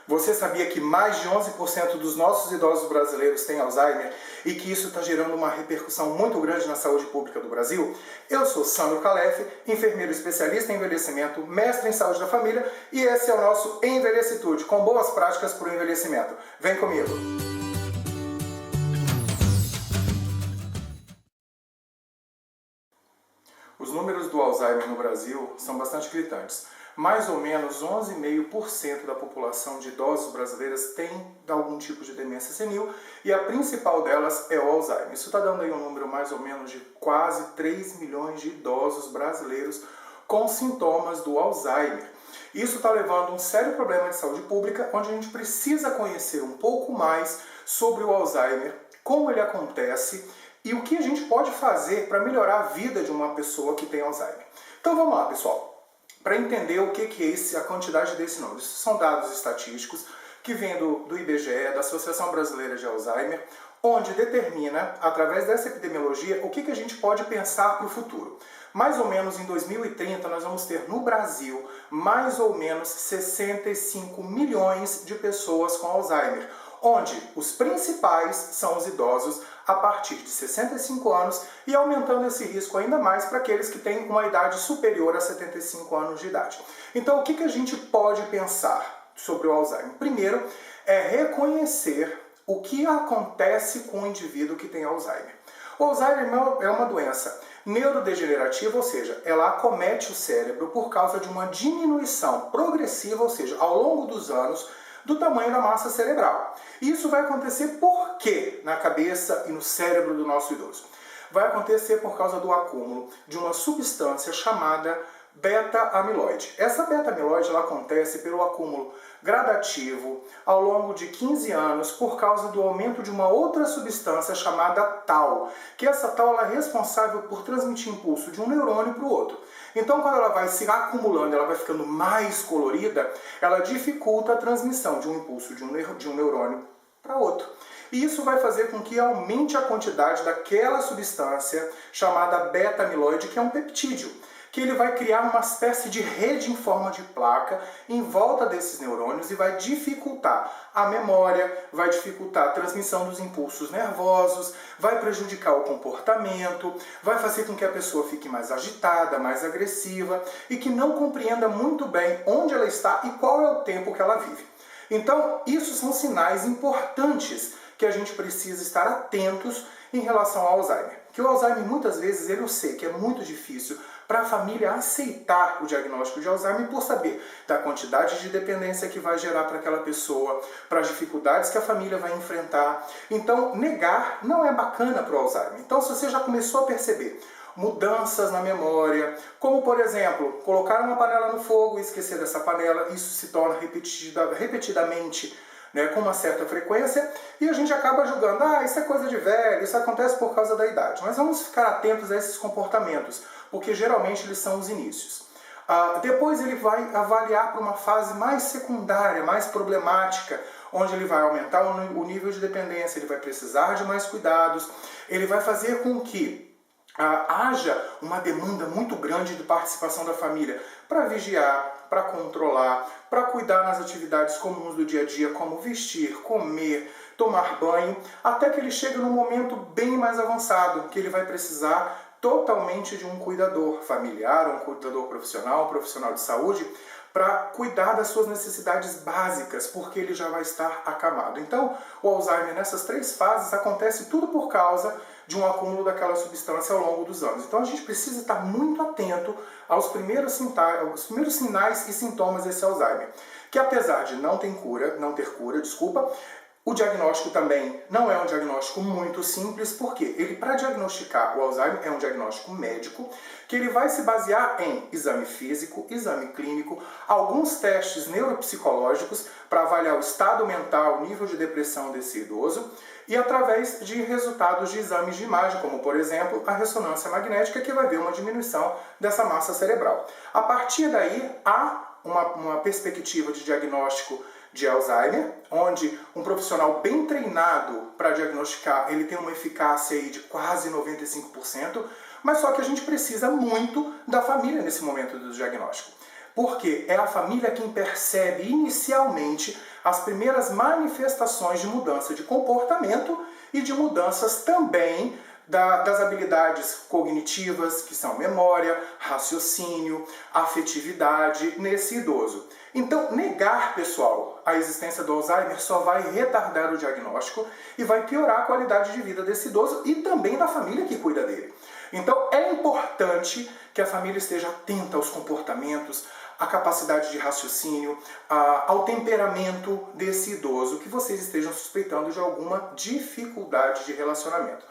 Você sabia que mais de 11% dos nossos idosos brasileiros têm Alzheimer e que isso está gerando uma repercussão muito grande na saúde pública do Brasil? Eu sou Sandro Calef, enfermeiro especialista em envelhecimento, mestre em saúde da família, e esse é o nosso Envelhecitude, com boas práticas para o envelhecimento. Vem comigo! Os números do Alzheimer no Brasil são bastante gritantes. Mais ou menos 11,5% da população de idosos brasileiras tem algum tipo de demência senil e a principal delas é o Alzheimer. Isso está dando aí um número mais ou menos de quase 3 milhões de idosos brasileiros com sintomas do Alzheimer. Isso está levando a um sério problema de saúde pública, onde a gente precisa conhecer um pouco mais sobre o Alzheimer, como ele acontece e o que a gente pode fazer para melhorar a vida de uma pessoa que tem Alzheimer. Então vamos lá, pessoal. Para entender o que é a quantidade desse número. Isso são dados estatísticos que vêm do IBGE, da Associação Brasileira de Alzheimer, onde determina, através dessa epidemiologia, o que a gente pode pensar para o futuro. Mais ou menos em 2030 nós vamos ter no Brasil mais ou menos 65 milhões de pessoas com Alzheimer, onde os principais são os idosos a partir de 65 anos e aumentando esse risco ainda mais para aqueles que têm uma idade superior a 75 anos de idade. Então, o que a gente pode pensar sobre o Alzheimer? Primeiro, é reconhecer o que acontece com o indivíduo que tem Alzheimer. O Alzheimer é uma doença neurodegenerativa, ou seja, ela acomete o cérebro por causa de uma diminuição progressiva, ou seja, ao longo dos anos, do tamanho da massa cerebral. Isso vai acontecer por quê na cabeça e no cérebro do nosso idoso? Vai acontecer por causa do acúmulo de uma substância chamada beta-amiloide. Essa beta-amiloide ela acontece pelo acúmulo gradativo ao longo de 15 anos por causa do aumento de uma outra substância chamada tau, que essa tau ela é responsável por transmitir impulso de um neurônio para o outro. Então, quando ela vai se acumulando, ela vai ficando mais colorida, ela dificulta a transmissão de um impulso de um neurônio para outro. E isso vai fazer com que aumente a quantidade daquela substância chamada beta-amiloide, que é um peptídeo, que ele vai criar uma espécie de rede em forma de placa em volta desses neurônios e vai dificultar a memória, vai dificultar a transmissão dos impulsos nervosos, vai prejudicar o comportamento, vai fazer com que a pessoa fique mais agitada, mais agressiva e que não compreenda muito bem onde ela está e qual é o tempo que ela vive. Então, isso são sinais importantes que a gente precisa estar atentos em relação ao Alzheimer. Que o Alzheimer, muitas vezes, eu sei que é muito difícil para a família aceitar o diagnóstico de Alzheimer por saber da quantidade de dependência que vai gerar para aquela pessoa, para as dificuldades que a família vai enfrentar. Então, negar não é bacana para o Alzheimer. Então, se você já começou a perceber mudanças na memória, como, por exemplo, colocar uma panela no fogo e esquecer dessa panela, isso se torna repetidamente, com uma certa frequência, e a gente acaba julgando, isso é coisa de velho, isso acontece por causa da idade. Mas vamos ficar atentos a esses comportamentos, porque geralmente eles são os inícios. Depois ele vai avaliar para uma fase mais secundária, mais problemática, onde ele vai aumentar o nível de dependência, ele vai precisar de mais cuidados, ele vai fazer com que haja uma demanda muito grande de participação da família para vigiar, para controlar, para cuidar nas atividades comuns do dia a dia, como vestir, comer, tomar banho, até que ele chega num momento bem mais avançado, que ele vai precisar totalmente de um cuidador familiar, um cuidador profissional, um profissional de saúde, para cuidar das suas necessidades básicas, porque ele já vai estar acamado. Então, o Alzheimer nessas 3 fases acontece tudo por causa de um acúmulo daquela substância ao longo dos anos. Então a gente precisa estar muito atento aos primeiros sinais e sintomas desse Alzheimer, que apesar de não ter cura, o diagnóstico também não é um diagnóstico muito simples, porque ele, para diagnosticar o Alzheimer, é um diagnóstico médico, que ele vai se basear em exame físico, exame clínico, alguns testes neuropsicológicos para avaliar o estado mental, o nível de depressão desse idoso, e através de resultados de exames de imagem, como por exemplo a ressonância magnética, que vai ver uma diminuição dessa massa cerebral. A partir daí, há uma perspectiva de diagnóstico de Alzheimer, onde um profissional bem treinado para diagnosticar, ele tem uma eficácia aí de quase 95%, mas só que a gente precisa muito da família nesse momento do diagnóstico. Porque é a família quem percebe inicialmente as primeiras manifestações de mudança de comportamento e de mudanças também das habilidades cognitivas, que são memória, raciocínio, afetividade nesse idoso. Então, negar, pessoal, a existência do Alzheimer só vai retardar o diagnóstico e vai piorar a qualidade de vida desse idoso e também da família que cuida dele. Então, é importante que a família esteja atenta aos comportamentos, à capacidade de raciocínio, ao temperamento desse idoso, que vocês estejam suspeitando de alguma dificuldade de relacionamento.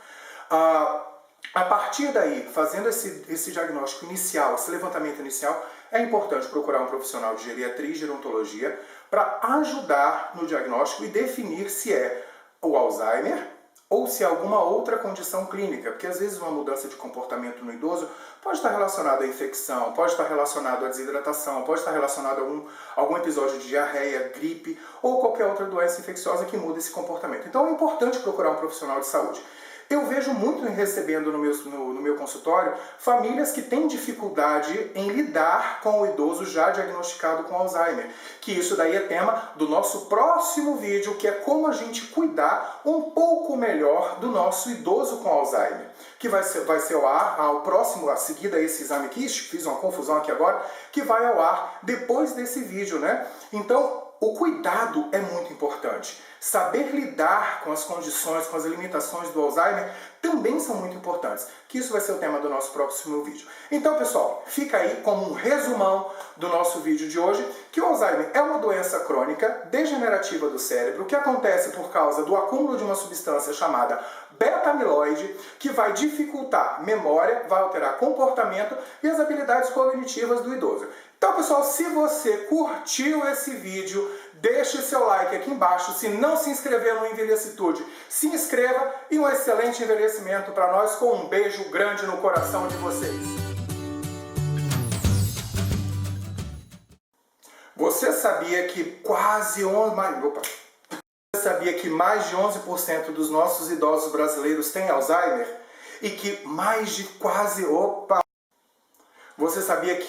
A partir daí, fazendo esse diagnóstico inicial, esse levantamento inicial, é importante procurar um profissional de geriatria e gerontologia para ajudar no diagnóstico e definir se é o Alzheimer ou se é alguma outra condição clínica, porque às vezes uma mudança de comportamento no idoso pode estar relacionada à infecção, pode estar relacionado à desidratação, pode estar relacionado a algum episódio de diarreia, gripe ou qualquer outra doença infecciosa que muda esse comportamento. Então é importante procurar um profissional de saúde. Eu vejo muito recebendo no meu consultório famílias que têm dificuldade em lidar com o idoso já diagnosticado com Alzheimer. Que isso daí é tema do nosso próximo vídeo, que é como a gente cuidar um pouco melhor do nosso idoso com Alzheimer. Que vai ser ao próximo, a seguir a esse exame aqui, fiz uma confusão aqui agora, que vai ao ar depois desse vídeo, né? Então, o cuidado é muito importante. Saber lidar com as condições, com as limitações do Alzheimer também são muito importantes, que isso vai ser o tema do nosso próximo vídeo. Então, pessoal, fica aí como um resumão do nosso vídeo de hoje, que o Alzheimer é uma doença crônica degenerativa do cérebro que acontece por causa do acúmulo de uma substância chamada beta-amiloide, que vai dificultar memória, vai alterar comportamento e as habilidades cognitivas do idoso. Então, pessoal, se você curtiu esse vídeo, deixe seu like aqui embaixo. Se não se inscreveu no Envelhecitude, se inscreva e um excelente envelhecimento para nós, com um beijo grande no coração de vocês. Você sabia que mais de 11% dos nossos idosos brasileiros têm Alzheimer? E que mais de Você sabia que